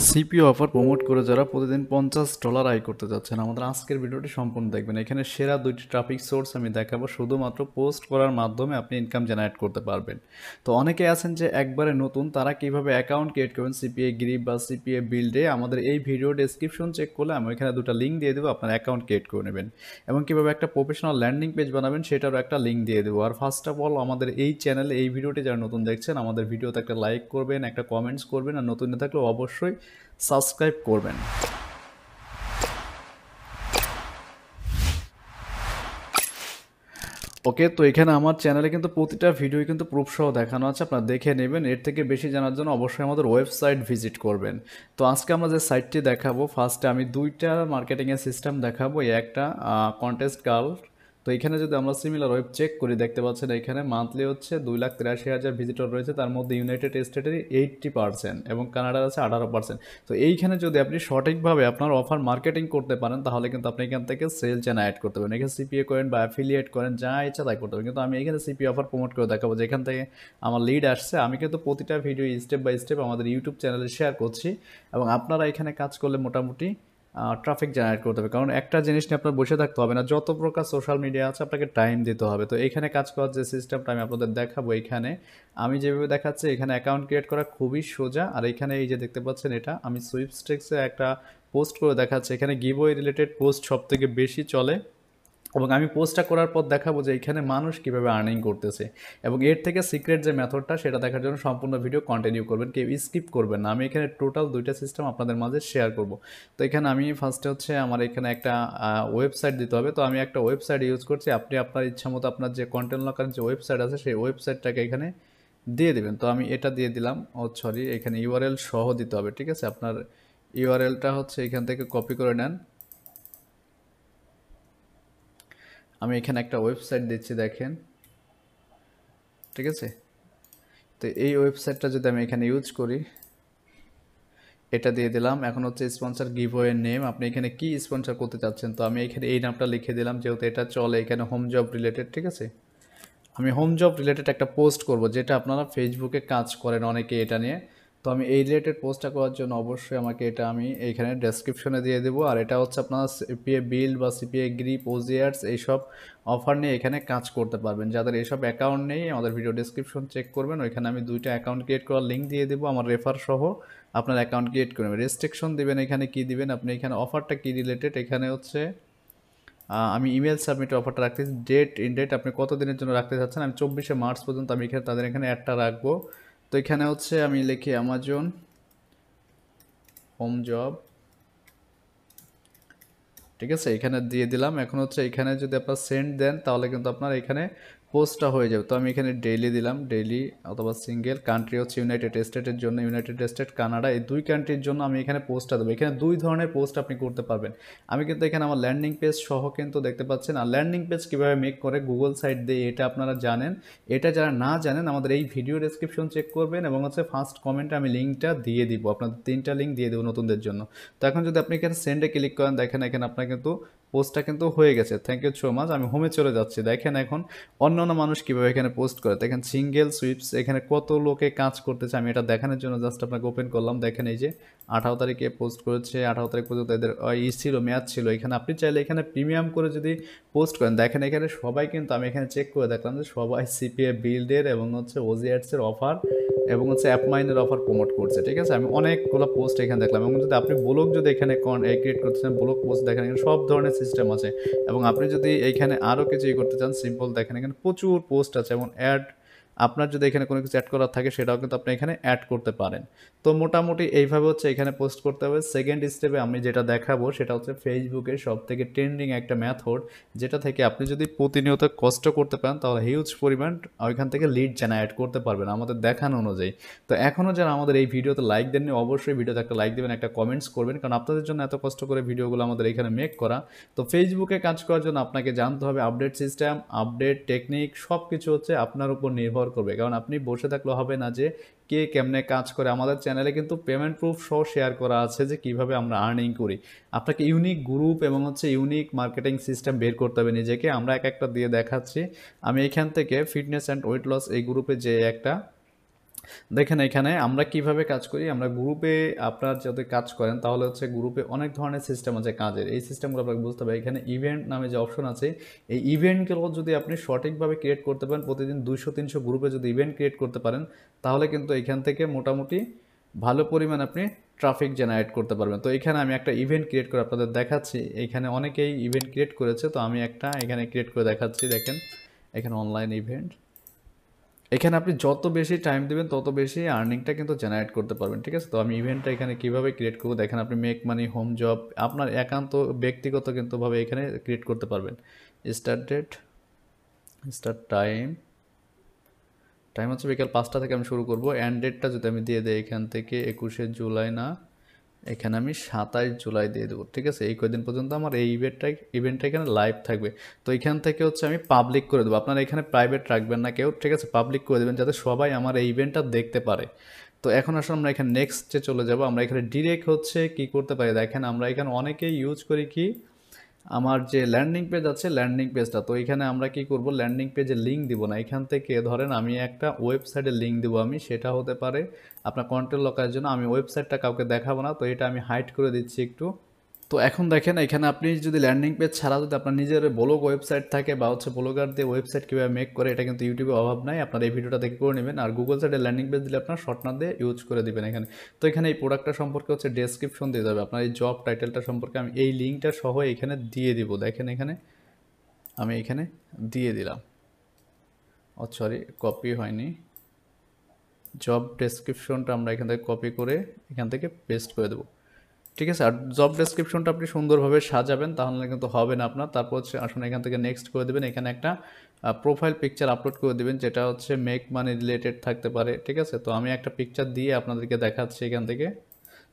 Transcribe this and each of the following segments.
CPO offer promote করে যারা প্রতিদিন $50 আয় করতে যাচ্ছেন, আমাদের আজকের ভিডিওটি সম্পূর্ণ দেখবেন। এখানে সেরা দুইটি ট্রাফিক সোর্স আমি দেখাবো, শুধুমাত্র পোস্ট করার মাধ্যমে আপনি ইনকাম জেনারেট করতে পারবেন। তো অনেকে আছেন যে একবারে নতুন, তারা কিভাবে অ্যাকাউন্ট ক্রিয়েট করবেন সিপিএ গ্রিপ বা সিপিএ বিল্ডে। আমাদের এই ভিডিও ডেসক্রিপশন চেক করলে আমি এখানে দুটো লিঙ্ক দিয়ে দেবো, আপনার অ্যাকাউন্ট ক্রিয়েট করে নেবেন। এবং কিভাবে একটা প্রফেশনাল ল্যান্ডিং পেজ বানাবেন সেটারও একটা লিঙ্ক দিয়ে দেবো। আর ফার্স্ট অফ অল, আমাদের এই চ্যানেলে এই ভিডিওটি যারা নতুন দেখছেন, আমাদের ভিডিওতে একটা লাইক করবেন, একটা কমেন্টস করবেন, আর নতুন না থাকলে অবশ্যই সাবস্ক্রাইব করবেন। ওকে, তো এখানে আমার চ্যানেলে কিন্তু প্রতিটা ভিডিও কিন্তু প্রুফ সহ দেখানো আছে, আপনারা দেখে নেবেন। এর থেকে বেশি জানার জন্য অবশ্যই আমাদের ওয়েবসাইট ভিজিট করবেন। তো আজকে আমরা যে সাইটটি দেখাবো, ফার্স্টে আমি দুইটা মার্কেটিংয়ের সিস্টেম দেখাবো। এই একটা কন্টেস্ট গার্ল। তো এখানে যদি আমরা সিমিলার ওয়েব চেক করি, দেখতে পাচ্ছেন এখানে মান্থলি হচ্ছে 2,83,000 ভিজিটর রয়েছে। তার মধ্যে ইউনাইটেড স্টেটের 80% এবং কানাডার আছে 18%। তো এইখানে যদি আপনি সঠিকভাবে আপনার অফার মার্কেটিং করতে পারেন, তাহলে কিন্তু আপনি এখান থেকে সেল জেনারেট করতে পারেন। এখানে সিপিএ করেন বা অ্যাফিলিয়েট করেন, যা ইচ্ছা তাই করতে পারেন। কিন্তু আমি এখানে সিপিএ অফার প্রমোট করে দেখাবো, যেখান থেকে আমার লিড আসছে। আমি কিন্তু প্রতিটা ভিডিও স্টেপ বাই স্টেপ আমাদের ইউটিউব চ্যানেলে শেয়ার করছি, এবং আপনারা এখানে কাজ করলে মোটামুটি ট্রাফিক জেনারেট করতে হবে। কারণ একটা জিনিস নিয়ে আপনার বসে থাকতে হবে না, যত প্রকার সোশ্যাল মিডিয়া আছে আপনাকে টাইম দিতে হবে। তো এখানে কাজ করার যে সিস্টেমটা আমি আপনাদের দেখাবো, এখানে আমি যেভাবে দেখাচ্ছি, এখানে অ্যাকাউন্ট ক্রিয়েট করা খুবই সোজা। আর এখানে এই যে দেখতে পাচ্ছেন, এটা আমি সুইপস্টেক্সে একটা পোস্ট করে দেখাচ্ছি। এখানে গিভওয়ে রিলেটেড পোস্ট সব থেকে বেশি চলে, এবং আমি পোস্টটা করার পর দেখাবো যে এখানে মানুষ কীভাবে আর্নিং করতেছে। এবং এর থেকে সিক্রেট যে মেথডটা, সেটা দেখার জন্য সম্পূর্ণ ভিডিও কন্টিনিউ করবেন, কেউ স্কিপ করবেন না। আমি এখানে টোটাল দুইটা সিস্টেম আপনাদের মাঝে শেয়ার করব। তো এখানে আমি ফার্স্টে হচ্ছে আমার এখানে একটা ওয়েবসাইট দিতে হবে। তো আমি একটা ওয়েবসাইট ইউজ করছি। আপনি আপনার ইচ্ছা মতো আপনার যে কন্টেন্ট লকার যে ওয়েবসাইট আছে, সেই ওয়েবসাইটটাকে এখানে দিয়ে দেবেন। তো আমি এটা দিয়ে দিলাম। সরি, এখানে ইউআরএল সহ দিতে হবে, ঠিক আছে? আপনার ইউআরএলটা হচ্ছে এখান থেকে কপি করে নেন। আমি এখানে একটা ওয়েবসাইট দিচ্ছি, দেখেন, ঠিক আছে? তো এই ওয়েবসাইটটা যদি আমি এখানে ইউজ করি, এটা দিয়ে দিলাম। এখন হচ্ছে স্পন্সর গিভওয়ে নেম, আপনি এখানে কি স্পন্সর করতে চাচ্ছেন। তো আমি এখানে এই নামটা লিখে দিলাম, যেহেতু এটা চলে এখানে হোম জব রিলেটেড, ঠিক আছে? আমি হোম জব রিলেটেড একটা পোস্ট করব, যেটা আপনারা ফেসবুকে কাজ করেন অনেকে এটা নিয়ে। তো আমি এই রিলেটেড পোস্টটা করার জন্য অবশ্যই আমাকে এটা আমি এইখানে ডেসক্রিপশনে দিয়ে দেবো। আর এটা হচ্ছে আপনারা সিপিএ বিল্ড বা সিপিএ গ্রিপ, ওজিআরস এইসব অফার নিয়ে এখানে কাজ করতে পারবেন। যাদের এইসব অ্যাকাউন্ট নেই, আমাদের ভিডিও ডেসক্রিপশন চেক করবেন, ওইখানে আমি দুইটা অ্যাকাউন্ট ক্রিয়েট করার লিঙ্ক দিয়ে দেবো, আমার রেফার সহ। আপনার অ্যাকাউন্ট ক্রিয়েট করবেন, রেস্ট্রিকশন দেবেন, এখানে কি দিবেন আপনি, এখানে অফারটা কি রিলেটেড, এখানে হচ্ছে আমি ইমেল সাবমিট অফারটা রাখতেছি। ডেট ইন ডেট আপনি কত দিনের জন্য রাখতে চাচ্ছেন, আমি 24শে মার্চ পর্যন্ত আমি এখানে তাদের এখানে অ্যাডটা রাখবো। তো এখানে হচ্ছে আমি লিখি অ্যামাজন হোম জব, ঠিক আছে? এখানে দিয়ে দিলাম। এখন হচ্ছে এখানে যদি আপনার সেন্ড দেন, তাহলে কিন্তু আপনার এখানে পোস্টটা হয়ে যাবে। তো আমি এখানে ডেইলি দিলাম, ডেইলি অথবা সিঙ্গেল। কান্ট্রি হচ্ছে ইউনাইটেড স্টেটের জন্য, ইউনাইটেড স্টেট, কানাডা, এই দুই কান্ট্রির জন্য আমি এখানে পোস্টটা দেবো। এখানে দুই ধরনের পোস্ট আপনি করতে পারবেন। আমি কিন্তু এখানে আমার ল্যান্ডিং পেজ সহ কিন্তু দেখতে পাচ্ছেন। আর ল্যান্ডিং পেজ কীভাবে মেক করে গুগল সাইট দিয়ে, এটা আপনারা জানেন। এটা যারা না জানেন, আমাদের এই ভিডিও ডেসক্রিপশন চেক করবেন, এবং হচ্ছে ফার্স্ট কমেন্টে আমি লিঙ্কটা দিয়ে দিব, আপনাদের 3টা লিঙ্ক দিয়ে দেবো নতুনদের জন্য। তো এখন যদি আপনি এখানে সেন্ডে ক্লিক করেন, দেখেন এখানে আপনার কিন্তু পোস্টটা কিন্তু হয়ে গেছে। Thank you so much. আমি হোমে চলে যাচ্ছি। দেখেন এখন অন্য অন্য মানুষ কীভাবে এখানে পোস্ট করে, দেখেন সিঙ্গেল সুইপস এখানে কত লোকে কাজ করতেছে। আমি এটা দেখানোর জন্য জাস্ট আপনাকে ওপেন করলাম। দেখেন এই যে 18 তারিখে পোস্ট করেছে, 18 তারিখ পর্যন্ত এদের ছিল, মেয়াদ ছিল। এখানে আপনি চাইলে এখানে প্রিমিয়াম করে যদি পোস্ট করেন, দেখেন এখানে সবাই কিন্তু, আমি এখানে চেক করে দেখলাম যে সবাই সিপিএ বিল্ডের এবং হচ্ছে ওজিআরসের অফার এবং হচ্ছে অ্যাপমাইনের অফার প্রমোট করছে, ঠিক আছে? আমি অনেকগুলো পোস্ট এখানে দেখলাম। এবং যদি আপনি ব্লগ যদি এখানে ক্রিয়েট করতে চান, ব্লগ পোস্ট দেখেন এখানে সব ধরনের সিস্টেম আছে। এবং আপনি যদি এইখানে আরও কিছু করতে চান, সিম্পল দেখেন এখানে প্রচুর পোস্ট আছে, এবং অ্যাড, আপনার যদি এখানে কোনো কিছু অ্যাড করার থাকে, সেটাও কিন্তু আপনি এখানে অ্যাড করতে পারেন। তো মোটামুটি এইভাবে হচ্ছে এখানে পোস্ট করতে হবে। সেকেন্ড স্টেপে আমি যেটা দেখাবো, সেটা হচ্ছে ফেসবুকের সব থেকে ট্রেন্ডিং একটা মেথড, যেটা থেকে আপনি যদি প্রতিনিয়ত কষ্ট করতে পারেন, তাহলে হিউজ পরিমাণ ওইখান থেকে লিড জেনারেট করতে পারবেন আমাদের দেখানো অনুযায়ী। তো এখনও যারা আমাদের এই ভিডিওতে লাইক দেননি, অবশ্যই ভিডিওতে একটা লাইক দেবেন, একটা কমেন্টস করবেন, কারণ আপনাদের জন্য এত কষ্ট করে ভিডিওগুলো আমাদের এখানে মেক করা। তো ফেসবুকে কাজ করার জন্য আপনাকে জানতে হবে আপডেট সিস্টেম, আপডেট টেকনিক, সব কিছু হচ্ছে আপনার উপর নির্ভর করবে। কারণ আপনি বসে থাকলে হবে না যে কে কেমনে কাজ করে। আমাদের চ্যানেলে কিন্তু পেমেন্ট প্রুফ সহ শেয়ার করা আছে যে কিভাবে আমরা আর্নিং করি। আপনাকে ইউনিক গ্রুপ এবং হচ্ছে ইউনিক মার্কেটিং সিস্টেম বের করতে হবে নিজেকে। আমরা এক একটা দিয়ে দেখাচ্ছি। আমি এখান থেকে ফিটনেস অ্যান্ড ওয়েট লস এই গ্রুপে যে একটা দেখেন এখানে আমরা কিভাবে কাজ করি, আমরা গ্রুপে আপনার যদি কাজ করেন তাহলে হচ্ছে গ্রুপে অনেক ধরনের সিস্টেম আছে কাজের, এই সিস্টেমগুলো আপনাকে বুঝতে হবে। এখানে ইভেন্ট নামে যে অপশন আছে, এই ইভেন্টগুলো যদি আপনি সঠিকভাবে ক্রিয়েট করতে পারেন, প্রতিদিন 200-300 গ্রুপে যদি ইভেন্ট ক্রিয়েট করতে পারেন, তাহলে কিন্তু এখান থেকে মোটামুটি ভালো পরিমাণ আপনি ট্রাফিক জেনারেট করতে পারবেন। তো এখানে আমি একটা ইভেন্ট ক্রিয়েট করে আপনাদের দেখাচ্ছি, এখানে অনেকেই ইভেন্ট ক্রিয়েট করেছে, তো আমি একটা এখানে ক্রিয়েট করে দেখাচ্ছি। দেখেন এখানে অনলাইন ইভেন্ট, এখানে আপনি যত বেশি টাইম দিবেন তত বেশি আর্নিংটা কিন্তু জেনারেট করতে পারবেন, ঠিক আছে। তো আমি ইভেন্টটা এখানে কিভাবে ক্রিয়েট করবো দেখেন, আপনি মেক মানি, হোম জব, আপনার একান্ত ব্যক্তিগত কিন্তু ভাবে এখানে ক্রিয়েট করতে পারবেন। Start date, start time, time হচ্ছে বিকেল 5টা থেকে আমি শুরু করব। এন্ড ডেটটা যদি আমি দিয়ে দিই এখান থেকে 21শে জুলাই না, এখানে আমি 27 জুলাই দিয়ে দেবো, ঠিক আছে। এই কয়দিন পর্যন্ত আমার এই ইভেন্টটা এখানে লাইভ থাকবে। তো এখান থেকে হচ্ছে আমি পাবলিক করে দেবো, আপনারা এখানে প্রাইভেট রাখবেন না কেউ, ঠিক আছে, পাবলিক করে দেবেন যাতে সবাই আমার এই ইভেন্টটা দেখতে পারে। তো এখন আসলে আমরা এখানে নেক্সটে চলে যাব। আমরা এখানে ডিরেক্ট হচ্ছে কি করতে পারি দেখেন, আমরা এখানে অনেকেই ইউজ করি কি, আমার যে ল্যান্ডিং পেজ আছে ল্যান্ডিং পেজটা, তো এখানে আমরা কি করব, ল্যান্ডিং পেজে লিঙ্ক দিব না, এখান থেকে ধরেন আমি একটা ওয়েবসাইটের লিঙ্ক দিব, আমি সেটা হতে পারে আপনার কন্টেন্ট লকারের জন্য, আমি ওয়েবসাইটটা কাউকে দেখাবো না, তো এটা আমি হাইড করে দিচ্ছি একটু। তো এখন দেখেন এখানে আপনি যদি ল্যান্ডিং পেজ ছাড়া যদি আপনার নিজের ব্লগ ওয়েবসাইট থাকে বা হচ্ছে ব্লগার দিয়ে ওয়েবসাইট কীভাবে মেক করে, এটা কিন্তু ইউটিউবে অভাব নাই, আপনার এই ভিডিওটা দেখে করে নেবেন। আর গুগল সাইটে ল্যান্ডিং পেজ দিলে আপনার শর্ট না দিয়ে ইউজ করে দিবেন এখানে। তো এখানে এই প্রোডাক্টটা সম্পর্কে হচ্ছে ডেসক্রিপশন দিয়ে যাবে, আপনার এই জব টাইটেলটা সম্পর্কে আমি এই লিঙ্কটা সহ এখানে দিয়ে দিব। দেখেন এখানে আমি এখানে দিয়ে দিলাম, ও সরি কপি হয়নি, জব ডেসক্রিপশনটা আমরা এখান থেকে কপি করে এখান থেকে পেস্ট করে দেবো, ঠিক আছে। আর জব ডেসক্রিপশনটা আপনি সুন্দরভাবে সাজাবেন, তাহলে কিন্তু হবে না আপনার। তারপর হচ্ছে আসুন এখান থেকে নেক্সট করে দেবেন, এখানে একটা প্রোফাইল পিকচার আপলোড করে দেবেন, যেটা হচ্ছে মেক মানি রিলেটেড থাকতে পারে, ঠিক আছে। তো আমি একটা পিকচার দিয়ে আপনাদেরকে দেখাচ্ছি এখান থেকে।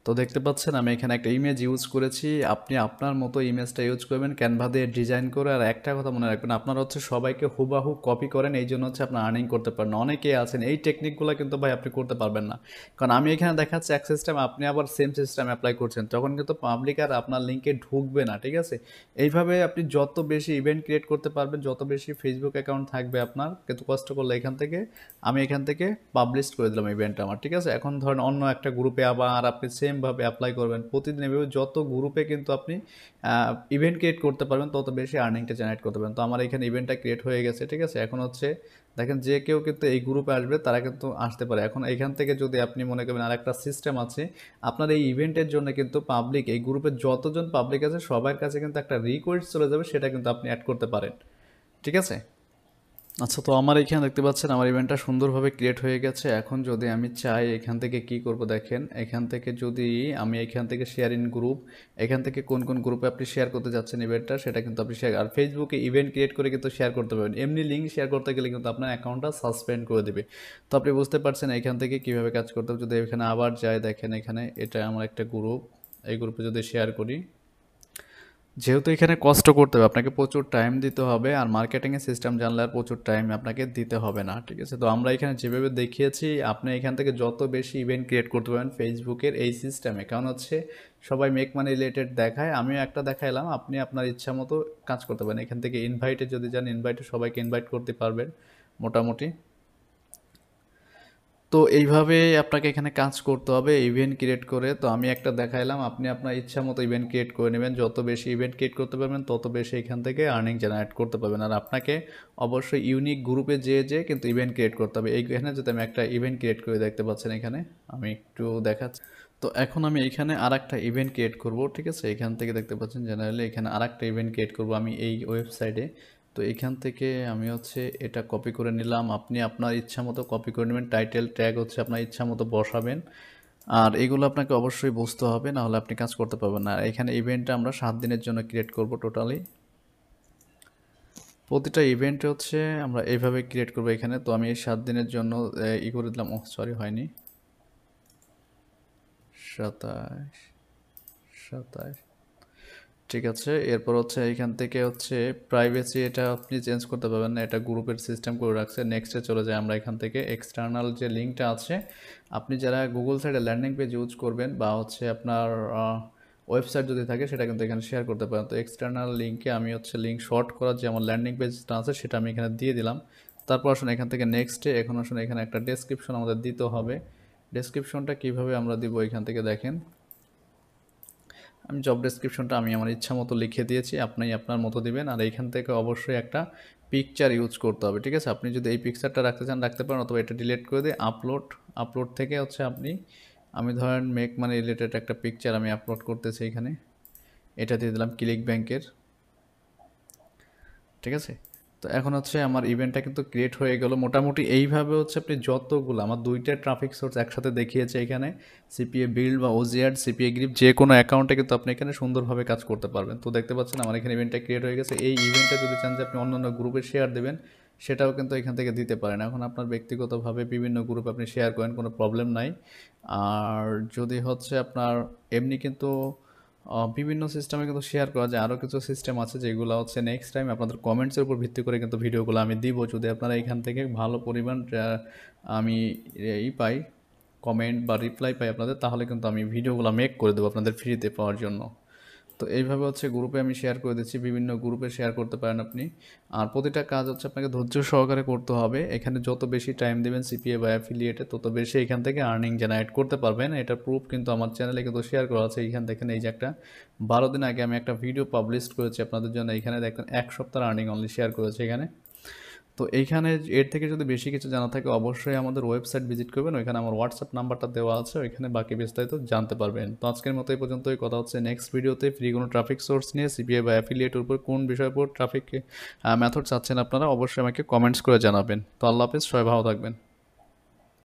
তো দেখতে পাচ্ছেন আমি এখানে একটা ইমেজ ইউজ করেছি, আপনি আপনার মতো ইমেজটা ইউজ করবেন ক্যানভা দিয়ে ডিজাইন করে। আর একটা কথা মনে রাখবেন, আপনারা হচ্ছে সবাইকে হুবাহু কপি করেন, এই জন্য হচ্ছে আপনার আর্নিং করতে পারেন না। অনেকেই আছেন এই টেকনিকগুলো কিন্তু ভাই আপনি করতে পারবেন না, কারণ আমি এখানে দেখাচ্ছি এক সিস্টেম, আপনি আবার সেম সিস্টেম অ্যাপ্লাই করছেন, তখন কিন্তু পাবলিক আর আপনার লিঙ্কে ঢুকবে না, ঠিক আছে। এইভাবে আপনি যত বেশি ইভেন্ট ক্রিয়েট করতে পারবেন, যত বেশি ফেসবুক অ্যাকাউন্ট থাকবে আপনার, কিন্তু কষ্ট করলে এখান থেকে আমি এখান থেকে পাবলিশ করে দিলাম ইভেন্টটা আমার, ঠিক আছে। এখন ধরেন অন্য একটা গ্রুপে আবার আপনি সেমভাবে অ্যাপ্লাই করবেন, প্রতিদিন এভাবে যত গ্রুপে কিন্তু আপনি ইভেন্ট ক্রিয়েট করতে পারবেন, তত বেশি আর্নিংটা জেনারেট করতে পারবেন। তো আমার এখানে ইভেন্টটা ক্রিয়েট হয়ে গেছে, ঠিক আছে। এখন হচ্ছে দেখেন যে কেউ কিন্তু এই গ্রুপে আসবে, তারা কিন্তু আসতে পারে। এখন এখান থেকে যদি আপনি মনে করেন আর একটা সিস্টেম আছে, আপনার এই ইভেন্টের জন্য কিন্তু পাবলিক, এই গ্রুপে যতজন পাবলিক আছে সবার কাছে কিন্তু একটা রিকোয়েস্ট চলে যাবে, সেটা কিন্তু আপনি অ্যাড করতে পারেন, ঠিক আছে। আচ্ছা, তো আমার এখানে দেখতে পাচ্ছেন আমার ইভেন্টটা সুন্দরভাবে ক্রিয়েট হয়ে গেছে। এখন যদি আমি চাই এখান থেকে কি করব দেখেন, এখান থেকে যদি আমি এখান থেকে শেয়ার ইন গ্রুপ, এখান থেকে কোন কোন গ্রুপে আপনি শেয়ার করতে যাচ্ছেন ইভেন্টটা, সেটা কিন্তু আপনি শেয়ার, আর ফেসবুকে ইভেন্ট ক্রিয়েট করে কিন্তু শেয়ার করতে পারবেন। এমনি লিঙ্ক শেয়ার করতে গেলে কিন্তু আপনার অ্যাকাউন্টটা সাসপেন্ড করে দেবে। তো আপনি বুঝতে পারছেন এখান থেকে কিভাবে কাজ করতে হবে। যদি এখানে আবার যাই, দেখেন এখানে এটা আমার একটা গ্রুপ, এই গ্রুপে যদি শেয়ার করি, যেহেতু এখানে কষ্ট করতে হবে, আপনাকে প্রচুর টাইম দিতে হবে, আর মার্কেটিংয়ের সিস্টেম জানলে আর প্রচুর টাইম আপনাকে দিতে হবে না, ঠিক আছে। তো আমরা এখানে যেভাবে দেখিয়েছি, আপনি এখান থেকে যত বেশি ইভেন্ট ক্রিয়েট করতে পারেন ফেসবুকের এই সিস্টেমে, কারণ হচ্ছে সবাই মেক মানি রিলেটেড দেখায়, আমিও একটা দেখাইলাম, আপনি আপনার ইচ্ছা মতো কাজ করতে পারেন। এখান থেকে ইনভাইটে যদি যান, ইনভাইটে সবাইকে ইনভাইট করতে পারবেন মোটামুটি। তো এইভাবে আপনাকে এখানে কাজ করতে হবে ইভেন্ট ক্রিয়েট করে। তো আমি একটা দেখাইলাম, আপনি আপনার ইচ্ছা মতো ইভেন্ট ক্রিয়েট করে নেবেন, যত বেশি ইভেন্ট ক্রিয়েট করতে পারবেন তত বেশি এখান থেকে আর্নিং জেনারেট করতে পারবেন। আর আপনাকে অবশ্যই ইউনিক গ্রুপে যেয়ে কিন্তু ইভেন্ট ক্রিয়েট করতে হবে। এইখানে যদি আমি একটা ইভেন্ট ক্রিয়েট করে, দেখতে পাচ্ছেন এখানে আমি একটু দেখাচ্ছি। তো এখন আমি এখানে আর একটা ইভেন্ট ক্রিয়েট করব, ঠিক আছে। এখান থেকে দেখতে পাচ্ছেন জেনারেলি এখানে আর একটা ইভেন্ট ক্রিয়েট করব আমি এই ওয়েবসাইটে। তো এখান থেকে আমি হচ্ছে এটা কপি করে নিলাম, আপনি আপনার ইচ্ছা মতো কপি করে নেবেন, টাইটেল ট্যাগ হচ্ছে আপনার ইচ্ছা মতো বসাবেন। আর এগুলো আপনাকে অবশ্যই বুঝতে হবে, না হলে আপনি কাজ করতে পারবেন না। আর এখানে ইভেন্টটা আমরা 7 দিনের জন্য ক্রিয়েট করব টোটালি, প্রতিটা ইভেন্টে হচ্ছে আমরা এইভাবে ক্রিয়েট করব এখানে। তো আমি এই 7 দিনের জন্য করে দিলাম, ও সরি হয়নি, 27 27, ঠিক আছে। এরপর হচ্ছে এখান থেকে হচ্ছে প্রাইভেসি, এটা আপনি চেঞ্জ করতে পারবেন না, এটা গ্রুপের সিস্টেম করে রাখছে। নেক্সটে চলে যায় আমরা এখান থেকে এক্সটার্নাল যে লিঙ্কটা আছে, আপনি যারা গুগল সাইটে ল্যান্ডিং পেজ ইউজ করবেন বা হচ্ছে আপনার ওয়েবসাইট যদি থাকে, সেটা কিন্তু এখানে শেয়ার করতে পারেন। তো এক্সটার্নাল লিঙ্কে আমি হচ্ছে লিঙ্ক শর্ট করার যে আমার ল্যান্ডিং পেজটা আছে সেটা আমি এখানে দিয়ে দিলাম। তারপর আসুন এখান থেকে নেক্সটে, এখন আসুন এখানে একটা ডেসক্রিপশন আমাদের দিতে হবে। ডেসক্রিপশনটা কিভাবে আমরা দিব এখান থেকে দেখেন, আমি জব ডেসক্রিপশনটা আমি আমার ইচ্ছা মতো লিখে দিয়েছি, আপনি আপনার মতো দিবেন। আর এইখান থেকে অবশ্যই একটা পিকচার ইউজ করতে হবে, ঠিক আছে? আপনি যদি এই পিকচারটা রাখতে চান রাখতে পারেন, অথবা এটা ডিলিট করে দিয়ে আপলোড থেকে হচ্ছে আপনি, আমি ধরেন মেক মানি রিলেটেড একটা পিকচার আমি আপলোড করতেছি এখানে, এটা দিয়ে দিলাম ক্লিক ব্যাংকের, ঠিক আছে? তো এখন হচ্ছে আমার ইভেন্টটা কিন্তু ক্রিয়েট হয়ে গেল। মোটামুটি এইভাবে হচ্ছে আপনি যতগুলো, আমার দুইটা ট্রাফিক সোর্স একসাথে দেখিয়েছে এখানে, সিপিএ বিল্ড বা ওজিআর, সিপিএ গ্রিপ, যে কোনো অ্যাকাউন্টে কিন্তু আপনি এখানে সুন্দরভাবে কাজ করতে পারবেন। তো দেখতে পাচ্ছেন আমার এখানে ইভেন্টটা ক্রিয়েট হয়ে গেছে। এই ইভেন্টটা যদি চান যে আপনি অন্যান্য গ্রুপে শেয়ার দেবেন, সেটাও কিন্তু এখান থেকে দিতে পারেন। এখন আপনার ব্যক্তিগতভাবে বিভিন্ন গ্রুপে আপনি শেয়ার করেন, কোনো প্রবলেম নাই। আর যদি হচ্ছে আপনার এমনি কিন্তু বিভিন্ন সিস্টেমে কিন্তু শেয়ার করা যায়। আরও কিছু সিস্টেম আছে যেগুলো হচ্ছে নেক্সট টাইম আপনাদের কমেন্টসের উপর ভিত্তি করে কিন্তু ভিডিওগুলো আমি দিব। যদি আপনারা এখান থেকে ভালো পরিমাণ আমি পাই, কমেন্ট বা রিপ্লাই পাই আপনাদের, তাহলে কিন্তু আমি ভিডিওগুলো মেক করে দেবো আপনাদের ফ্রিতে পাওয়ার জন্য। তো এইভাবে হচ্ছে গ্রুপে আমি শেয়ার করে দিচ্ছি, বিভিন্ন গ্রুপে শেয়ার করতে পারেন আপনি। আর প্রতিটা কাজ হচ্ছে আপনাকে ধৈর্য সহকারে করতে হবে। এখানে যত বেশি টাইম দেবেন সিপিএ বা অ্যাফিলিয়েটে, তত বেশি এখান থেকে আর্নিং জেনারেট করতে পারবেন। এটা প্রুফ কিন্তু আমার চ্যানেলে কিন্তু শেয়ার করা আছে। এইখান দেখেন, এই যে একটা 12 দিন আগে আমি একটা ভিডিও পাবলিশ করেছি আপনাদের জন্য, এইখানে দেখেন 1 সপ্তাহ আর্নিং অনলি শেয়ার করেছে এখানে। তো এইখানে এর থেকে যদি বেশি কিছু জানা থাকে অবশ্যই আমাদের ওয়েবসাইট ভিজিট করবেন, ওইখানে আমার হোয়াটসঅ্যাপ নাম্বারটা দেওয়া আছে, ওইখানে বাকি বিস্তারিত জানতে পারবেন। তো আজকের মতো এই পর্যন্তই, কথা হচ্ছে নেক্সট ভিডিওতে। ফ্রি কোনো ট্রাফিক সোর্স নিয়ে সিপিএ বা অ্যাফিলিয়েটের উপর কোন বিষয়ের উপর ট্রাফিক মেথড চাচ্ছেন আপনারা, অবশ্যই আমাকে কমেন্টস করে জানাবেন। তো আল্লাহ হাফেজ, সবাই ভালো থাকবেন।